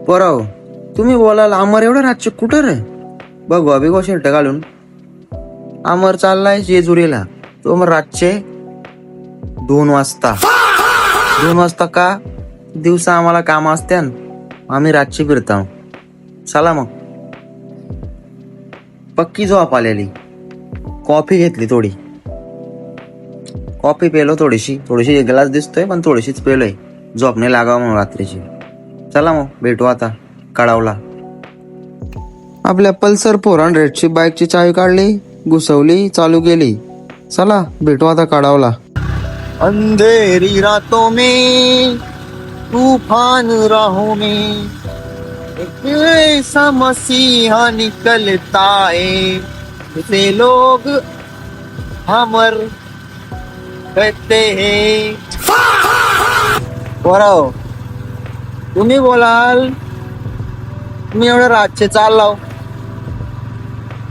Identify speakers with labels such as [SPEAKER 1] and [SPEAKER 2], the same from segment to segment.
[SPEAKER 1] पोराव तुम्ही बोलाल अमर एवढं रातचे कुठं रे? बघ बिगो शर्ट घालून अमर चाललाय जेजुरीला. तो मग रातचे 2 वाजता. 2 वाजता का? दिवसा आम्हाला काम असते, आम्ही रातची फिरताव. चला मग. पक्की झोप आलेली. कॉफी घेतली थोडी. कॉफी पेलो थोडीशी एक ग्लास दिसतोय पण थोडीशीच पेलोय. झोप नाही लागावं म्हणून रात्रीची. चला मग भेटू आता कडावला. आपल्या पल्सर 400ची बाईकची चावी काढली, घुसवली, चालू केली. चला भेटू आता कडावला. अंधेरी रातों में तूफान राहों में एक ऐसा मसीहा निकलता है उसे लोग हमर कहते हैं. पोराव तुम्ही बोलाल तुम्ही एवढं रातचे चाललाव.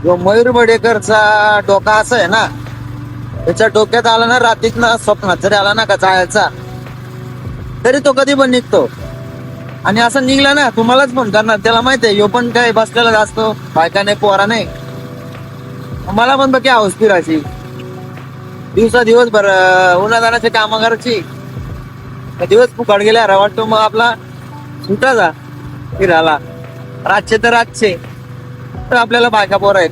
[SPEAKER 1] जो मयूर बडेकरचा डोका असं आहे ना, त्याच्या डोक्यात आला ना रात्रीत ना स्वप्नात जरी आला ना का जायचा, तरी तो कधी पण निघतो. आणि असं निघला ना तुम्हालाच फोन करणार. त्याला माहित आहे यो पण काय बसलेला असतो, बायका नाही पोरा नाही. मला पण बघ हाऊस फिरायची दिवसभर उन्हादानाची कामं करायची. दिवस फुकाट गेल्या वाटतो मग आपला सुटा जा फिरायला. रातचे तर रातचे तर आपल्याला बायका पोरा आहेत.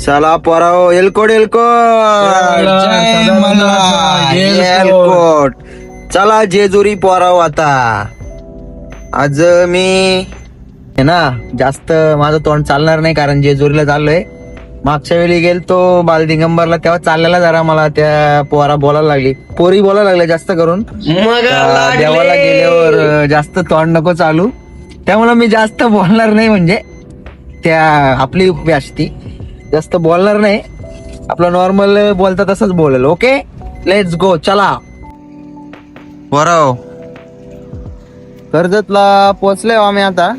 [SPEAKER 1] चला पोराओ एलकोट चला जेजुरी पोराव. आता आज मी आहे ना जास्त माझं तोंड चालणार नाही कारण जेजुरीला चाललोय. मागच्या वेळी गेलतो बालदिगंबरला तेव्हा चाललेला जरा मला त्या पोरा बोलायला लागली, पोरी बोलायला लागल्या जास्त करून. देवाला गेल्यावर जास्त तोंड नको चालू, त्यामुळे मी जास्त बोलणार नाही. म्हणजे त्या आपली व्यासती जास्त बोलणार नाही, आपलं नॉर्मल बोलता तसंच बोलेल. Okay let's go. चला बरं कर्जतला पोचलोय आम्ही आता.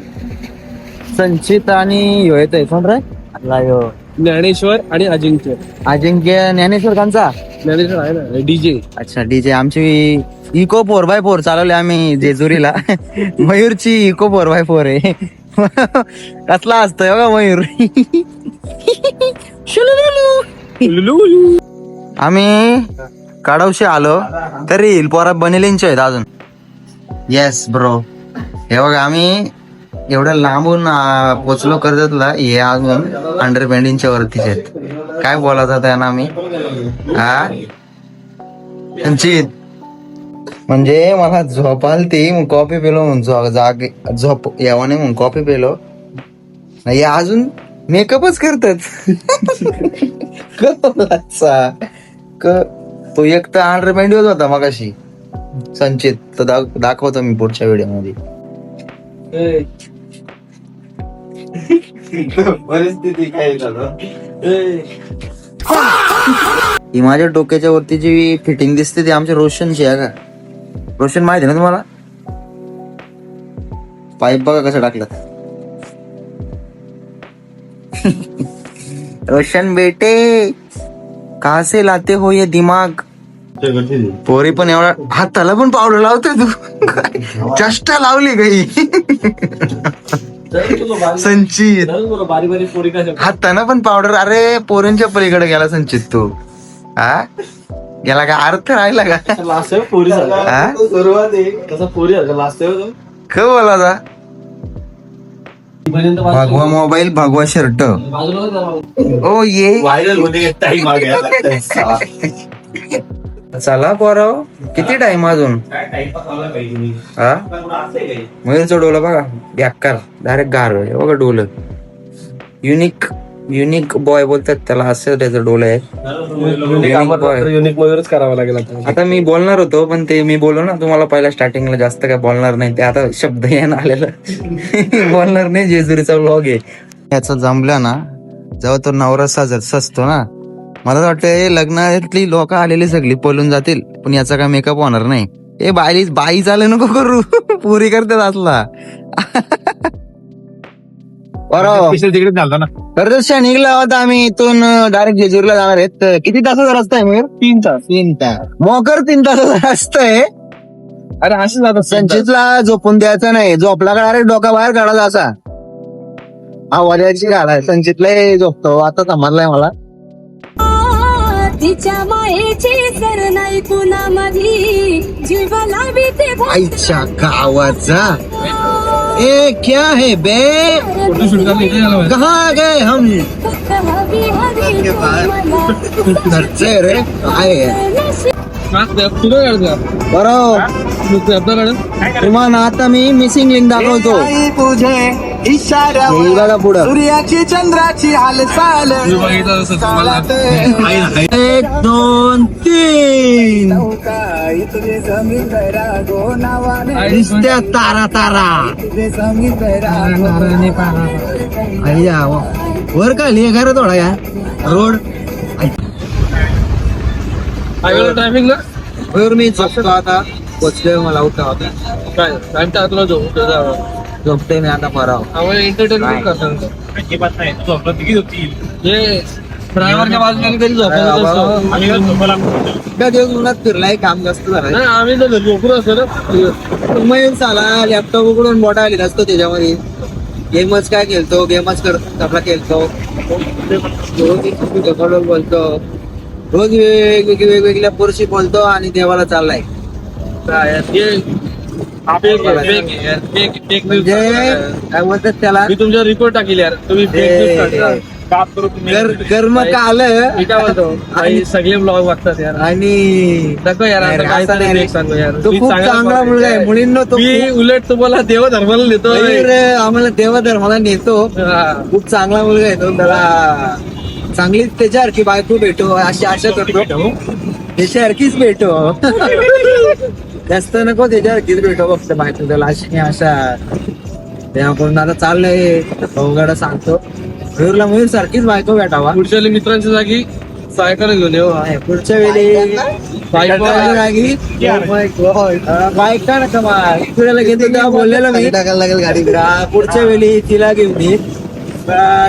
[SPEAKER 1] संचित आणि येतोय कोण रे?
[SPEAKER 2] ज्ञानेश्वर आणि अजिंक्य.
[SPEAKER 1] ज्ञानेश्वर कांचा
[SPEAKER 2] ज्ञानेश्वर आहे ना डीजे.
[SPEAKER 1] अच्छा डीजे. आमची इको 4x4 चालवली आम्ही जेजुरीला. मयूरची इको 4x4 आहे. कसला असतोय बघा मयूर. आम्ही काढवशी आलो तरी पोरा बनेलींचे आहेत अजून. Yes bro. हे बघा आम्ही एवढ्या लांबून पोचलो कर्जतला. हे अजून अंडरपेंडिंगच्या वरतीच आहेत. काय बोलायचं त्यांना आम्ही संचित. म्हणजे मला झोप आलती मग कॉफी पेलो म्हणून झोप यावाने म्हणून कॉफी पेलो. हे अजून मेकअपच करतात. तो एक तर अंडरपेंडिंग होता मगाशी संचित. तर दाखवतो मी पुढच्या व्हिडिओ मध्ये. परिस्थिती काय ही माझ्या डोक्याच्या वरती जी फिटिंग दिसते ती आमच्या रोशनची आहे का? रोशन माहिती ना तुम्हाला? पाईप बघा कसं टाकलं. रोशन बेटे कहा से लाते हो ये दिमाग. पोरी पण एवढा हाताला पण पावडर लावतोय तू. चष्टा लावली काही. संचित हाताना पण पावडर. अरे पोरींच्या पलीकडे गेला संचित तू. गेला का अर्थ राहिला का? ख बोला भगवा मोबाईल भगवा शर्ट. ओ ये चला पोराव किती टाइम अजून. मयूरचं डोलं बघा बेकार डायरेक्ट गार बघा डोलं. युनिक बॉय बोलतात त्याला, असं त्याचं डोलं आहे.
[SPEAKER 2] युनिक मयूरच करावं लागेल
[SPEAKER 1] आता. मी बोलणार होतो पण ते मी बोललो ना तुम्हाला पहिला स्टार्टिंगला जास्त काय बोलणार नाही. ते आता शब्द येणं आलेलं. बोलणार नाही. जेजुरीचा व्लॉग आहे. याचा जमला ना जेव्हा तो नवरा सजतो ना, मला वाटतं लग्नातली लोक आलेली सगळी पळून जातील पण याचा काय मेकअप होणार नाही. ए बाई चालू नको करू. पुरी करतात असला.
[SPEAKER 2] तिकडे झालं ना.
[SPEAKER 1] कर्जतच्या निघला होता आम्ही. इथून डायरेक्ट जेजुरीला जाणार आहेत. किती तासाचा रस्ता आहे मग?
[SPEAKER 2] 3 तास.
[SPEAKER 1] 3 तास मोकर 3 तासाचा रस्ता आहे.
[SPEAKER 2] अरे असे जातात
[SPEAKER 1] संचितला झोपून द्यायचा नाही, झोपला का डायरेक्ट डोका बाहेर काढायचा असा. आवाजाची गाडा संचितला झोपतो आता समजलाय मला.
[SPEAKER 3] तिच्या मायेची सर नाही कुणामधी जीवाला भीती
[SPEAKER 1] आईच्या गावाचा ए क्या है बे
[SPEAKER 2] फोटोशूट करणे
[SPEAKER 1] कहाँ गए हम
[SPEAKER 3] हवी हवी
[SPEAKER 1] घरचे रे काय आहे?
[SPEAKER 2] तुला काढतो
[SPEAKER 1] बरोबर तुम्हाला आता मी मिसिंग लिंक दाखवतो.
[SPEAKER 4] तुझे इशाऱ्यावर
[SPEAKER 1] हे बघा पुढं
[SPEAKER 4] सूर्याची चंद्राची हालचाल
[SPEAKER 2] बघितलं असं तुम्हाला
[SPEAKER 1] 1 2 3
[SPEAKER 4] तुझे जमीन बैरा गो नावाने
[SPEAKER 1] दिसत्या तारा तारा
[SPEAKER 4] तुझे जमीन बैरा
[SPEAKER 1] अय्या वर का लिहे खरं थोडा या रोड
[SPEAKER 2] ट्रॅफिक ना
[SPEAKER 1] वर मी झोपतो आता. पोचलोय मला उठा होता
[SPEAKER 2] काय टाइम तर तुला
[SPEAKER 1] झोपते मी आता बराव.
[SPEAKER 2] आम्हाला एंटरटेनमेंट करतात अजिबात नाही झोपला तिकीट होती हे ड्रायव्हरच्या बाजूला कधी
[SPEAKER 1] त्या दिवस उन्हात फिरलाय काम जास्त झालं.
[SPEAKER 2] नाही आम्ही तर झोपून असतो ना
[SPEAKER 1] मयूर साला लॅपटॉप उघडून बोटा आली असतो त्याच्यामध्ये गेमच काय खेळतो गेमच करतो आपला खेळतो रोज बोलतो रोज वेगवेगळ्या पुरुषी बोलतो आणि देवाला चाललाय. म्हणजे काय बोलतात त्याला
[SPEAKER 2] मी तुमच्यावर रिपोर्ट टाकेल यार तुम्ही
[SPEAKER 1] कर्म का आलं
[SPEAKER 2] मी काय बोलतो आणि सगळे ब्लॉग बघतात यार
[SPEAKER 1] आणि
[SPEAKER 2] नको यार आता काय
[SPEAKER 1] असं नाही रे.
[SPEAKER 2] सांगू यार
[SPEAKER 1] तो
[SPEAKER 2] मी
[SPEAKER 1] खूप
[SPEAKER 2] चांगला
[SPEAKER 1] चांगला
[SPEAKER 2] बोलतो
[SPEAKER 1] मुलगा आहे
[SPEAKER 2] यार.
[SPEAKER 1] मुलींना तो
[SPEAKER 2] मी उलट तुम्हाला देवधर्माला नेतो
[SPEAKER 1] आम्हाला देवधर्माला नेतो. खूप चांगला मुलगा आहे तो. त्याला चांगली त्याच्यासारखी बायको भेटो अशी आशा करतो. त्याच्यासारखीच भेटो जास्त नको त्याच्यासारखीच भेटो फक्त बायको त्याला अशी आशा. त्याकडून आता चाललंय अवघड सांगतो मयूरला मयूर सारखीच बायको भेटावा.
[SPEAKER 2] पुढच्या मित्रांच्या जागी सायकल घेऊन येऊ
[SPEAKER 1] पुढच्या वेळी जागी बाईक का नका फिरायला घेतो तेव्हा बोललेलं मी टाकायला लागेल गाडी. पुढच्या वेळी तिला घेऊन येईल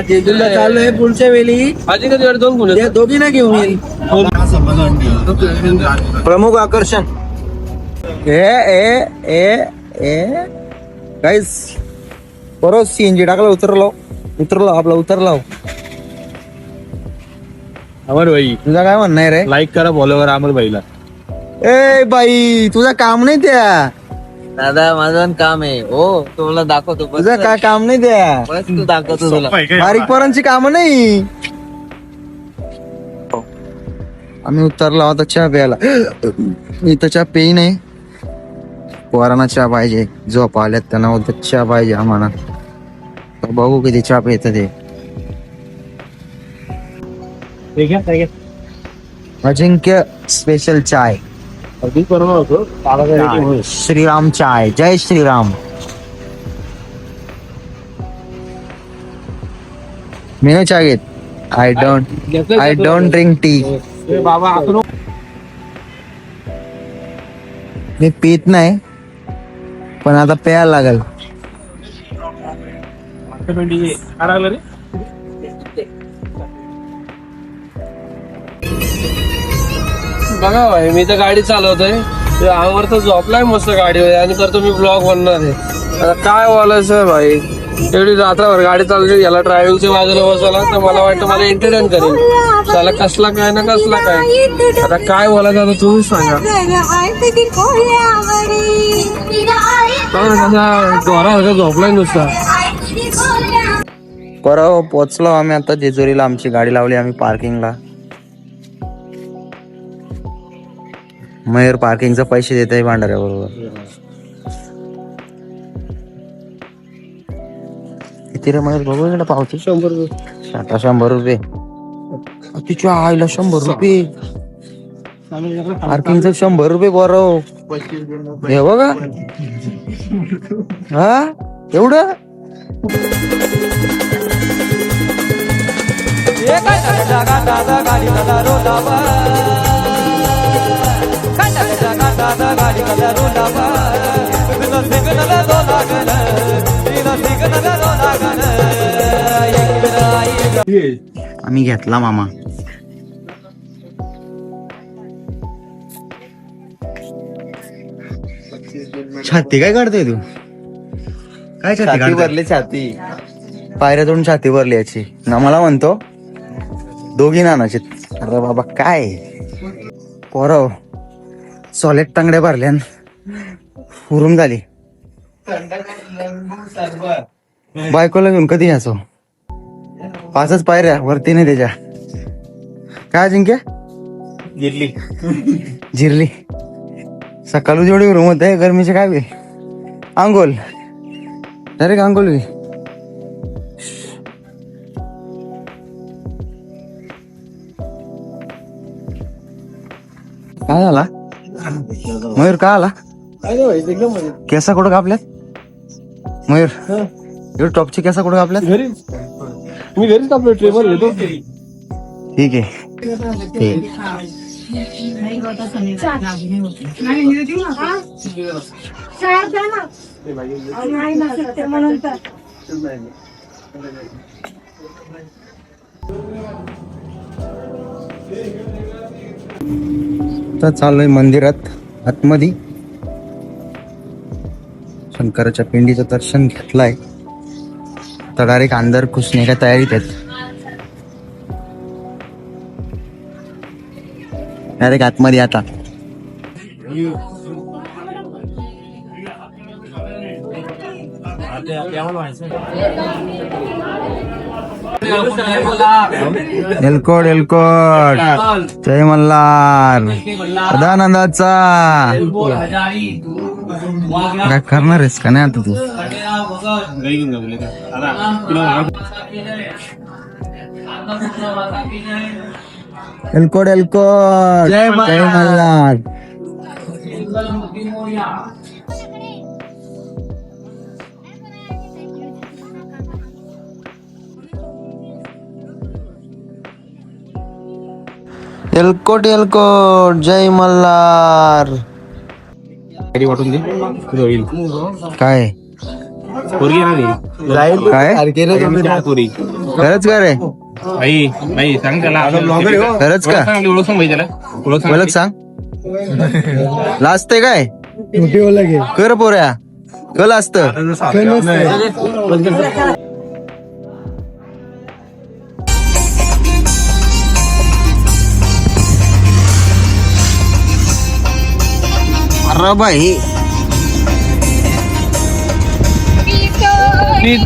[SPEAKER 1] जेजूला चाललोय. पुढच्या वेळी
[SPEAKER 2] आधी कधी वाटत दोन कोण
[SPEAKER 1] दोघींना घेऊन येईल. प्रमुख आकर्षण काहीच बरोबर सीएनजी टाकला उतरलो आपला उतरला.
[SPEAKER 2] अमर भाई
[SPEAKER 1] तुझा काय म्हणणं आहे रे?
[SPEAKER 2] लाईक करा फॉलो करा अमर भाईला.
[SPEAKER 1] ए बाई तुझं काम नाही त्या.
[SPEAKER 5] दादा माझं काम आहे हो तुला दाखवतो बस
[SPEAKER 1] तुझं काय काम नाही त्या.
[SPEAKER 5] बस तू दाखवतो तुला
[SPEAKER 1] बारीक पोरांची कामं नाही. आम्ही उतरला होता चहा प्यायला. इथं चहा पेई नाही. पोरांना चहा पाहिजे झोप आल्यात त्यांना होतं चहा पाहिजे आम्हाला. तर बघू किती चहा पेत ते. अजिंक्य स्पेशल चाय श्रीराम चाय. जय श्रीराम. मी नाही चहा घेत. I don't drink tea.
[SPEAKER 2] बाबा
[SPEAKER 1] मी पित नाही पण आता प्यायला लागल.
[SPEAKER 2] बघा भाई मी तर गाडी चालवतोय आवर तर झोपलाय मस्त गाडीवर आणि करतो मी ब्लॉग बनणार आहे. आता काय बोलायचं भाई एवढी रात्रभर गाडी चालवली याला ड्रायव्हिंगच्या बाजूला बसवला तर मला वाटतं मला एंटरटेन करेल. त्याला कसला काय ना कसला काय. आता काय बोलायचं आता तुम्हीच सांगा. कसा डोरा झोपलाय नुसता.
[SPEAKER 1] परवा पोचलो आम्ही आता जेजुरीला. आमची गाडी लावली आम्ही पार्किंगला. मयूर पार्किंगचे पैसे देत आहे भांडाऱ्या बरोबर. किती रे मयूर बघू इकडे पावती.
[SPEAKER 2] 100 रुपये.
[SPEAKER 1] आता 100 रुपये. तिच्या आईला 100 रुपये. पार्किंगचं 100 रुपये बरं हे बघा. हा एवढं आम्ही घेतला मामा. छाती काय काढतोय तू? काय छाती भरली? छाती पायऱ्या तोडून छाती भरली याची ना. मला म्हणतो दोघी नानाचे. अरे बाबा काय पोरव सॉलेट तांगड्या भरल्यान उरून झाली. बायकोला घेऊन कधी यायचो? 5च पायऱ्या वरती नाही त्याच्या. काय अजिंक्य? जिरली सकाळी जेवढी रूम होत आहे गरमीचे काय बे. आंघोल डायरेक्ट आंघोल बी. काय झाला मयूर? काय आला? केसा कुठं कापल्यात मयूर? एवढं टॉपची केसा कुठं कापल्यात?
[SPEAKER 2] मी घरीच आपलं ट्रेवर घेतो.
[SPEAKER 1] ठीक आहे. तर चाललोय मंदिरात आतमध्ये. शंकराच्या पिंडीचं दर्शन घेतलंय. तर डायरेक्ट अंदर घुसणे का तयारीत आहेत. डायरेक्ट आतमध्ये आता. एलकोट एलकोट जय मल्हार सदानंदाचा. काय करणार आहेस का नाही आता तू? एलकोट एलकोट जय मल्हार. एलकोट एलकोट जय मल्हार.
[SPEAKER 2] वाटून दे
[SPEAKER 1] काय काय खरंच का रे?
[SPEAKER 2] सांग त्याला
[SPEAKER 1] खरंच का?
[SPEAKER 2] ओळख सांग त्याला.
[SPEAKER 1] ओळख सांग. लाजते काय? कर पोऱ्या कल असत. अरे बाई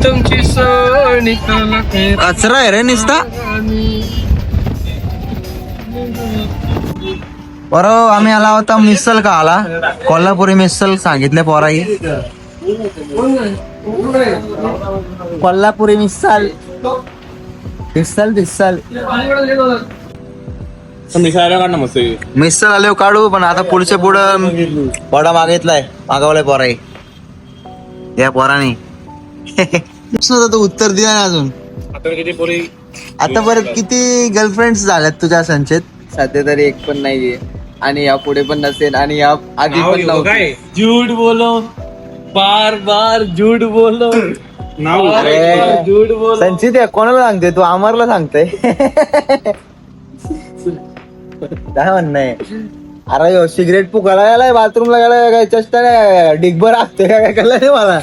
[SPEAKER 2] तुमची सोनी
[SPEAKER 1] कचरा आहे रे निसता. बरं आम्ही आला होता मिसल का आला. कोल्हापुरी मिसल सांगितले पोराई. कोल्हापुरी मिसल मिसल मिसल मिसल आले काढू. पण आता पुढच्या पुढं पोडा मागितलाय मागवलाय पोराई या पोराने. तो उत्तर दिला नाही अजून. आता परत किती गर्लफ्रेंड्स झाल्यात तुझ्या संचेत?
[SPEAKER 5] सध्या तरी एक पण नाहीये आणि या पुढे पण नसेल आणि या आधी पण नव्हती.
[SPEAKER 2] झूठ बोलो बार बार झूठ बोलो.
[SPEAKER 5] झूठ बोलो.
[SPEAKER 1] संचित कोणाला सांगते तू? अमरला सांगते. काय म्हणणं आहे? अरे यो सिगरेट पुकायला गेलाय बाथरूमला गेलाय काय चेष्टा नाही. डिगभर असते काय कळलं नाही मला.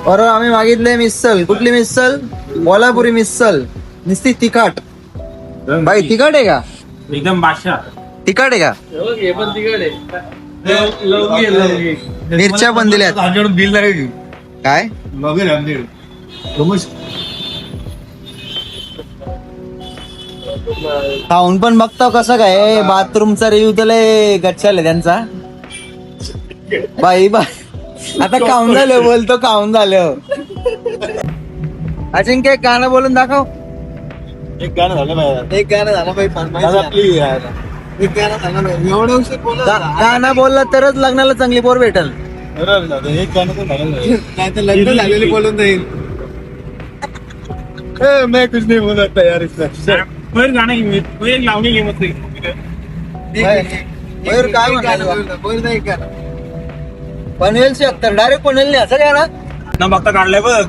[SPEAKER 1] बरोबर आम्ही मागितले मिसल. कुठली मिसल? कोल्हापुरी मिसल. नुसती तिखट बाई. तिखट आहे का?
[SPEAKER 2] एकदम बादशाह.
[SPEAKER 1] तिखट आहे का? मिरच्या पण दिल्यात.
[SPEAKER 2] बिल नाही
[SPEAKER 1] काय खाऊन पण बघतो कसं काय. बाथरूमचा रिव्ह्यू तर लय गच्चाल आहे त्यांचा. बाई बाई आता खाऊन झालं बोलतो. खाऊन झालं. अजिंक्य एक गाणं बोलून दाखव.
[SPEAKER 2] एक गाणं झालं पाहिजे.
[SPEAKER 1] एक गाणं झालं पाहिजे. एक गाणं झालं पाहिजे. एवढं उशीर गाणं बोलला तरच लग्नाला चांगली पोर भेटल.
[SPEAKER 2] एक गाणं पण झालं
[SPEAKER 1] नाही तर लग्न झालेली बोलून जाईल.
[SPEAKER 2] मैं कुछ नहीं बोल सकता यार इसका. गाणं एक लावणी घे मस्त.
[SPEAKER 1] मयूर काय म्हणाल? पनवेल से अत्तर डायरेक्ट पनवेल नाही असं काय ना
[SPEAKER 2] बघता काढलाय बघ.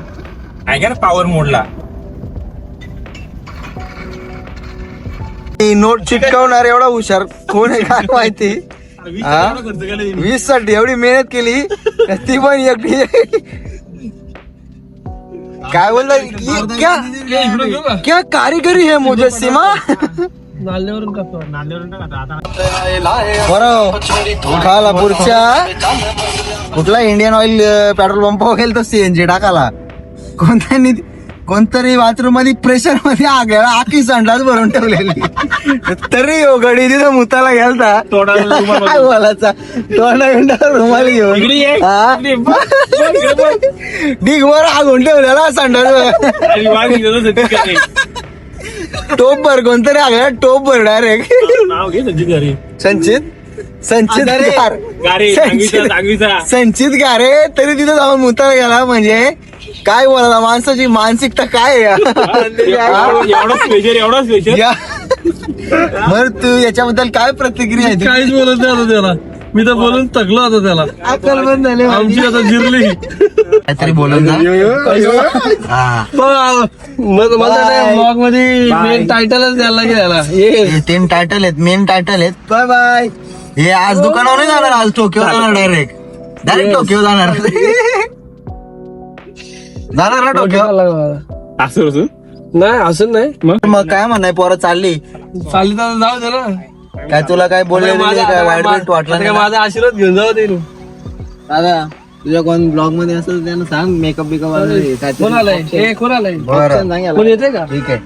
[SPEAKER 2] आहे का ना पॉवर मोडला.
[SPEAKER 1] साठी नोट चिटकवणार एवढा हुशार कोण आहे काय माहिती. 20 साठी एवढी मेहनत केली ती पण एकटी. काय बोलता क्या कारीगरी है मुजस्सिमा.
[SPEAKER 2] नाल्यावरून टाकतो.
[SPEAKER 1] बरं खाला पुढच्या कुठला इंडियन ऑइल पेट्रोल पंप वगैरे तर सीएनजी टाकाला. कोणतरी बाथरूम मध्ये प्रेशर मध्ये आखी संडास भरून ठेवलेली तरी हो गडी तिथं मुताला गेलता काय बोलायचा तोंडा रुमाल घेऊन ढिगभर आगून ठेवलेला संडास. टोप भर कोणतरी आगळा टोप भर डायरेक्ट. संचित गारे तरी तिथं जाऊन मुताला गेला. म्हणजे काय बोलायला माणसाची मानसिकता काय बरं तू याच्याबद्दल काय प्रतिक्रिया आहे.
[SPEAKER 2] काहीच बोलत नाही आता त्याला. मी तर बोलून थकलो होतो त्याला.
[SPEAKER 1] अक्कल बंद झाली
[SPEAKER 2] आमची आता जिरली.
[SPEAKER 1] काहीतरी बोलत ना.
[SPEAKER 2] ब्लॉग मध्ये मेन टायटलच द्यायला लागेल याला.
[SPEAKER 1] हे 3 टायटल आहेत मेन टायटल आहेत. Bye bye. हे आज दुकानावर नाही जाणार आज टोकियो जाणार डायरेक्ट टोकियो जाणार ना टोकियो.
[SPEAKER 2] नाही असं नाही.
[SPEAKER 1] मग काय म्हणाय पोरं चालली
[SPEAKER 2] चालली तर जाऊ दे ना.
[SPEAKER 1] काय तुला काय बोलले काय वाईट वाईट वाटलं नाही का?
[SPEAKER 2] माझा आशीर्वाद घेऊन जाऊ दे.
[SPEAKER 5] दादा तुझ्या कोण ब्लॉग मध्ये असेल त्यांना सांग मेकअप बिकअप
[SPEAKER 2] कोण आलंय? कोण आलंय?
[SPEAKER 1] बरं
[SPEAKER 2] कोण येते का?
[SPEAKER 1] ठीक आहे.